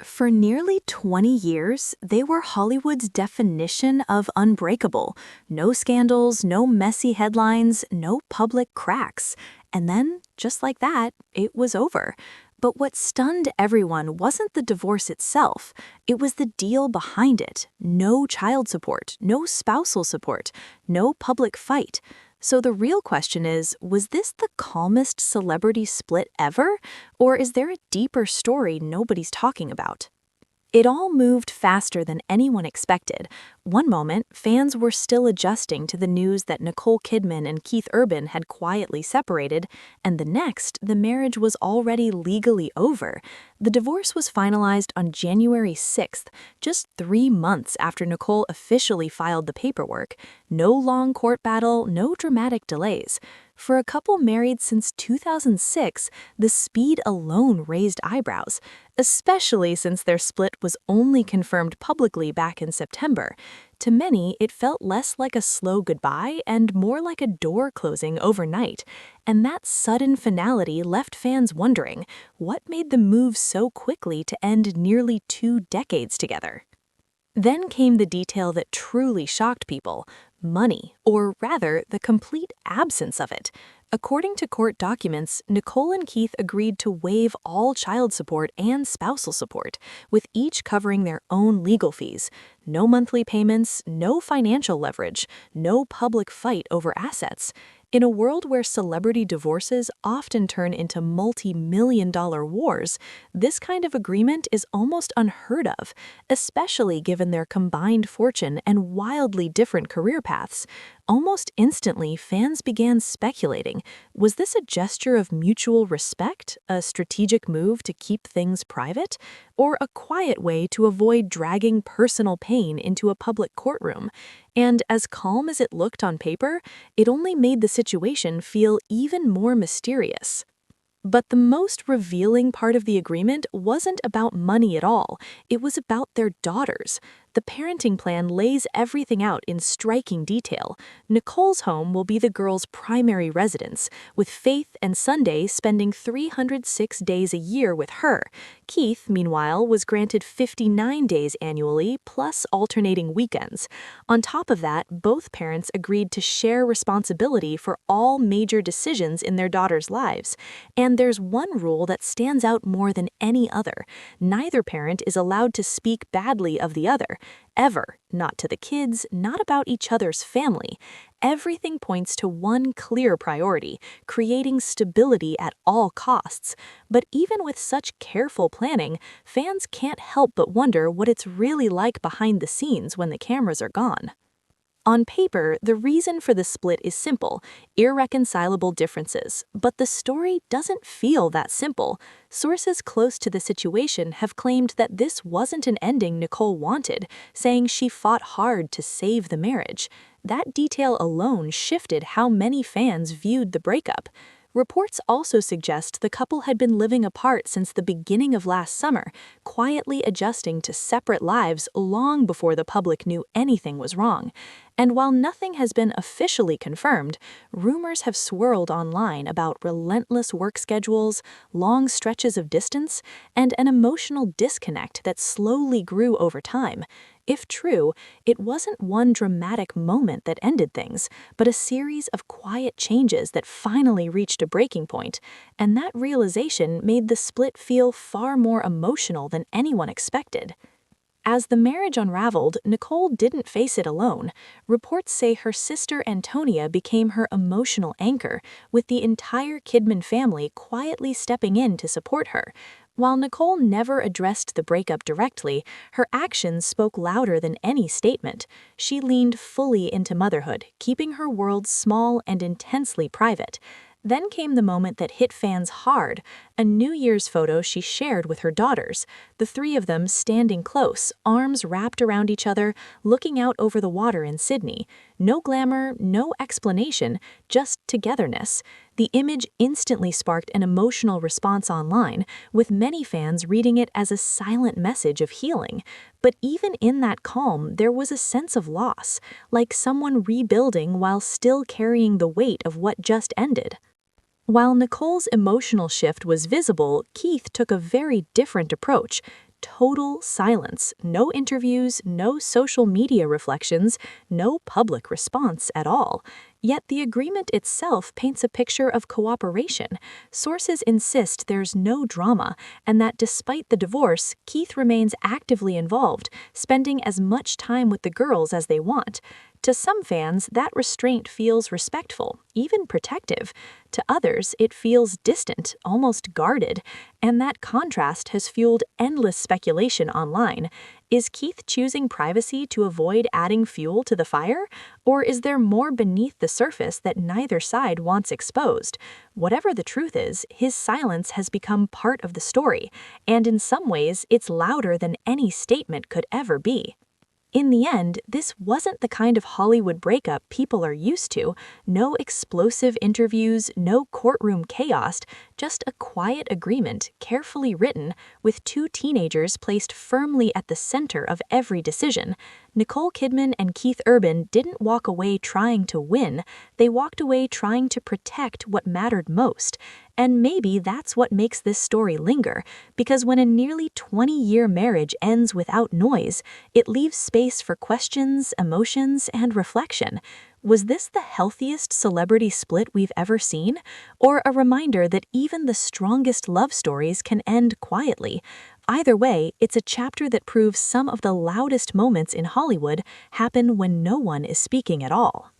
For nearly 20 years, they were Hollywood's definition of unbreakable. No scandals, no messy headlines, no public cracks. And then, just like that, it was over. But what stunned everyone wasn't the divorce itself, it was the deal behind it. No child support, no spousal support, no public fight. So the real question is, was this the calmest celebrity split ever? Or is there a deeper story nobody's talking about? It all moved faster than anyone expected. One moment, fans were still adjusting to the news that Nicole Kidman and Keith Urban had quietly separated, and the next, the marriage was already legally over. The divorce was finalized on January 6th, just 3 months after Nicole officially filed the paperwork. No long court battle, no dramatic delays. For a couple married since 2006, the speed alone raised eyebrows, especially since their split was only confirmed publicly back in September. To many, it felt less like a slow goodbye and more like a door closing overnight. And that sudden finality left fans wondering, what made the move so quickly to end nearly 2 decades together? Then came the detail that truly shocked people: money, or rather, the complete absence of it. According to court documents, Nicole and Keith agreed to waive all child support and spousal support, with each covering their own legal fees. No monthly payments, no financial leverage, no public fight over assets. In a world where celebrity divorces often turn into multi-million-dollar wars, this kind of agreement is almost unheard of, especially given their combined fortune and wildly different career paths. Almost instantly, fans began speculating, was this a gesture of mutual respect, a strategic move to keep things private, or a quiet way to avoid dragging personal pain into a public courtroom? And as calm as it looked on paper, it only made the situation feel even more mysterious. But the most revealing part of the agreement wasn't about money at all. It was about their daughters. The parenting plan lays everything out in striking detail. Nicole's home will be the girls' primary residence, with Faith and Sunday spending 306 days a year with her. Keith, meanwhile, was granted 59 days annually, plus alternating weekends. On top of that, both parents agreed to share responsibility for all major decisions in their daughters' lives. And there's one rule that stands out more than any other: neither parent is allowed to speak badly of the other. Ever. Not to the kids, not about each other's family. Everything points to one clear priority: creating stability at all costs. But even with such careful planning, fans can't help but wonder what it's really like behind the scenes when the cameras are gone. On paper, the reason for the split is simple: irreconcilable differences. But the story doesn't feel that simple. Sources close to the situation have claimed that this wasn't an ending Nicole wanted, saying she fought hard to save the marriage. That detail alone shifted how many fans viewed the breakup. Reports also suggest the couple had been living apart since the beginning of last summer, quietly adjusting to separate lives long before the public knew anything was wrong. And while nothing has been officially confirmed, rumors have swirled online about relentless work schedules, long stretches of distance, and an emotional disconnect that slowly grew over time. If true, it wasn't one dramatic moment that ended things, but a series of quiet changes that finally reached a breaking point, and that realization made the split feel far more emotional than anyone expected. As the marriage unraveled, Nicole didn't face it alone. Reports say her sister Antonia became her emotional anchor, with the entire Kidman family quietly stepping in to support her. While Nicole never addressed the breakup directly, her actions spoke louder than any statement. She leaned fully into motherhood, keeping her world small and intensely private. Then came the moment that hit fans hard: a New Year's photo she shared with her daughters, the 3 of them standing close, arms wrapped around each other, looking out over the water in Sydney. No glamour, no explanation, just togetherness. The image instantly sparked an emotional response online, with many fans reading it as a silent message of healing. But even in that calm, there was a sense of loss, like someone rebuilding while still carrying the weight of what just ended. While Nicole's emotional shift was visible, Keith took a very different approach. total silence, no interviews, no social media reflections, no public response at all. Yet the agreement itself paints a picture of cooperation. Sources insist there's no drama, and that despite the divorce, Keith remains actively involved, spending as much time with the girls as they want. To some fans, that restraint feels respectful, even protective. To others, it feels distant, almost guarded, and that contrast has fueled endless speculation online. Is Keith choosing privacy to avoid adding fuel to the fire? Or is there more beneath the surface that neither side wants exposed? Whatever the truth is, his silence has become part of the story, and in some ways, it's louder than any statement could ever be. In the end, this wasn't the kind of Hollywood breakup people are used to. No explosive interviews, no courtroom chaos, just a quiet agreement, carefully written, with two teenagers placed firmly at the center of every decision. Nicole Kidman and Keith Urban didn't walk away trying to win, they walked away trying to protect what mattered most. And maybe that's what makes this story linger, because when a nearly 20-year marriage ends without noise, it leaves space for questions, emotions, and reflection. Was this the healthiest celebrity split we've ever seen? Or a reminder that even the strongest love stories can end quietly? Either way, it's a chapter that proves some of the loudest moments in Hollywood happen when no one is speaking at all.